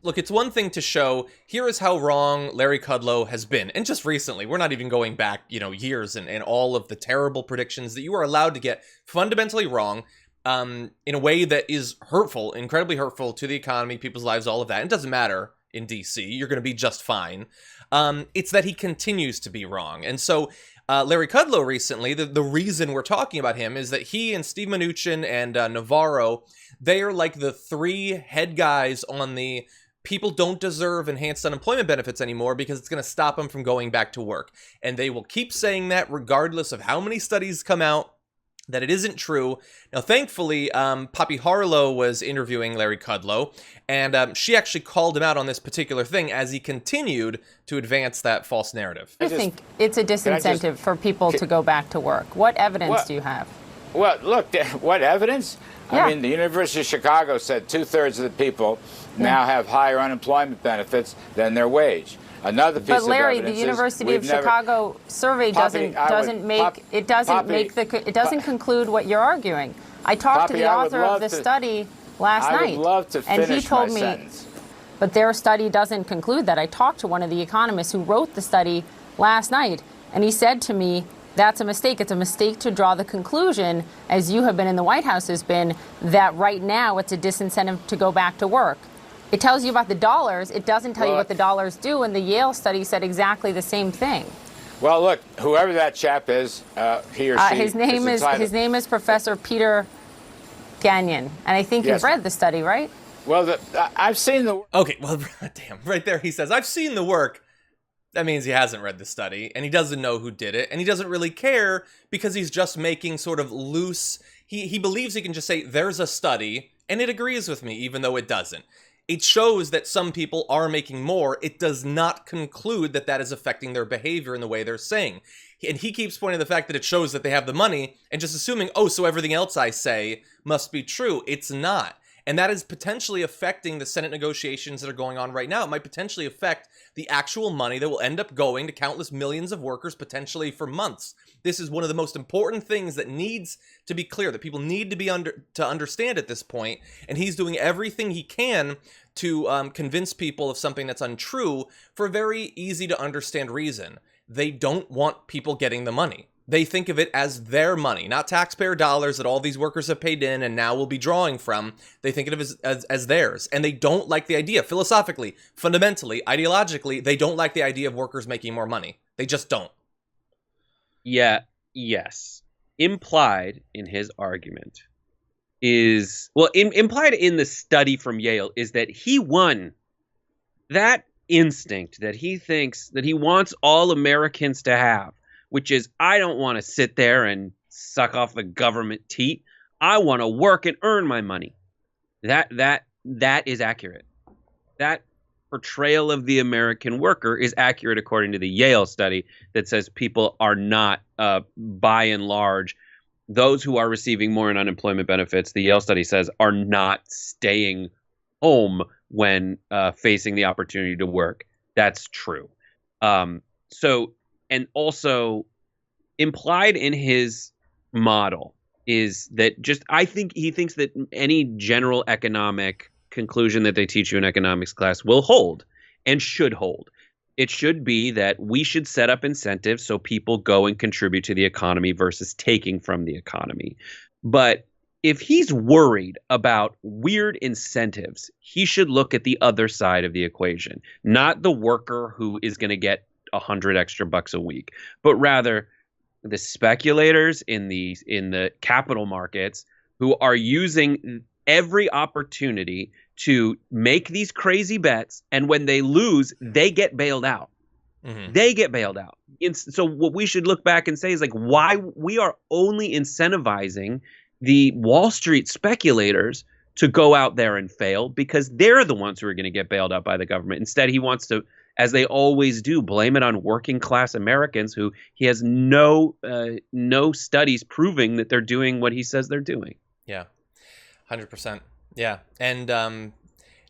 Look, it's one thing to show, here is how wrong Larry Kudlow has been. And just recently, we're not even going back, years and all of the terrible predictions that you are allowed to get fundamentally wrong in a way that is hurtful, incredibly hurtful to the economy, people's lives, all of that. It doesn't matter in DC. You're going to be just fine. It's that he continues to be wrong. And so Larry Kudlow recently, the reason we're talking about him is that he and Steve Mnuchin and Navarro, they are like the three head guys on the people don't deserve enhanced unemployment benefits anymore because it's going to stop them from going back to work. And they will keep saying that regardless of how many studies come out that it isn't true. Now, thankfully, Poppy Harlow was interviewing Larry Kudlow, and she actually called him out on this particular thing as he continued to advance that false narrative. I think it's a disincentive for people to go back to work. What evidence do you have? Well, look, what evidence? Yeah. I mean, the University of Chicago said 2/3 of the people now have higher unemployment benefits than their wage. Another piece but Larry, of evidence the University of Chicago survey doesn't conclude what you're arguing. I talked to the author of the study last night, I would love to finish and he told my me, sentence. but their study doesn't conclude that. I talked to one of the economists who wrote the study last night, and he said to me, that's a mistake. It's a mistake to draw the conclusion, as you have been in the White House has been, that right now it's a disincentive to go back to work. It tells you about the dollars. It doesn't tell you what the dollars do. And the Yale study said exactly the same thing. Well, look, whoever that chap is, he or she, his name is Professor Peter Gagnon, and I think you've read the study, right? Well, I've seen the. Okay, well, damn, right there he says, I've seen the work. That means he hasn't read the study, and he doesn't know who did it, and he doesn't really care because he's just making sort of loose. He believes he can just say, there's a study, and it agrees with me, even though it doesn't. It shows that some people are making more. It does not conclude that that is affecting their behavior in the way they're saying. And he keeps pointing to the fact that it shows that they have the money and just assuming, oh, so everything else I say must be true. It's not. And that is potentially affecting the Senate negotiations that are going on right now. It might potentially affect the actual money that will end up going to countless millions of workers, potentially for months. This is one of the most important things that needs to be clear, that people need to be to understand at this point. And he's doing everything he can to convince people of something that's untrue for a very easy to understand reason. They don't want people getting the money. They think of it as their money, not taxpayer dollars that all these workers have paid in and now will be drawing from. They think of it as theirs. And they don't like the idea, philosophically, fundamentally, ideologically, they don't like the idea of workers making more money. They just don't. Yeah, yes. Implied in his argument is, well, implied in the study from Yale is that he won that instinct that he thinks that he wants all Americans to have, which is, I don't want to sit there and suck off the government teat. I want to work and earn my money. That is accurate. That portrayal of the American worker is accurate according to the Yale study that says people are not, by and large, those who are receiving more in unemployment benefits, the Yale study says, are not staying home when facing the opportunity to work. That's true. And also implied in his model is that I think he thinks that any general economic conclusion that they teach you in economics class will hold and should hold. It should be that we should set up incentives so people go and contribute to the economy versus taking from the economy. But if he's worried about weird incentives, he should look at the other side of the equation, not the worker who is going to get 100 extra bucks a week, but rather the speculators in the capital markets who are using every opportunity to make these crazy bets, and when they lose, they get bailed out. Mm-hmm. They get bailed out. So what we should look back and say is, like, why we are only incentivizing the Wall Street speculators to go out there and fail, because they're the ones who are going to get bailed out by the government. Instead, he wants to, as they always do, blame it on working class Americans who he has no studies proving that they're doing what he says they're doing. Yeah, 100%. Yeah, and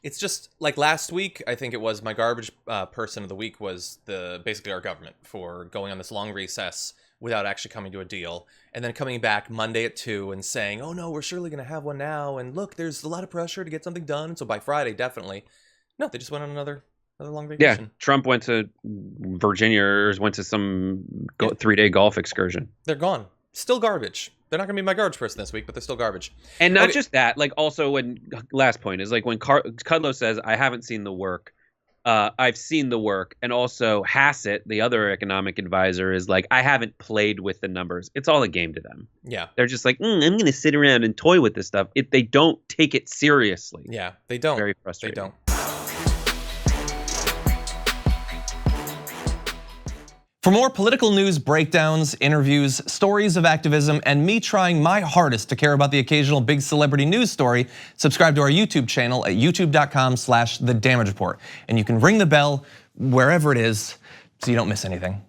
it's just like last week, I think it was my garbage person of the week was basically our government for going on this long recess without actually coming to a deal, and then coming back Monday at 2 and saying, oh no, we're surely going to have one now, and look, there's a lot of pressure to get something done, so by Friday, definitely. No, they just went on another long Yeah, vacation. Trump went to Virginia or went to some 3-day golf excursion. They're gone. Still garbage. They're not going to be my garbage person this week, but they're still garbage. And not just that, like also last point is like when Kudlow says, I haven't seen the work, I've seen the work. And also Hassett, the other economic advisor, is like, I haven't played with the numbers. It's all a game to them. Yeah. They're just like, I'm going to sit around and toy with this stuff. They don't take it seriously. Yeah, they don't. Very frustrating. They don't. For more political news breakdowns, interviews, stories of activism, and me trying my hardest to care about the occasional big celebrity news story, subscribe to our YouTube channel at youtube.com/thedamagereport. And you can ring the bell wherever it is so you don't miss anything.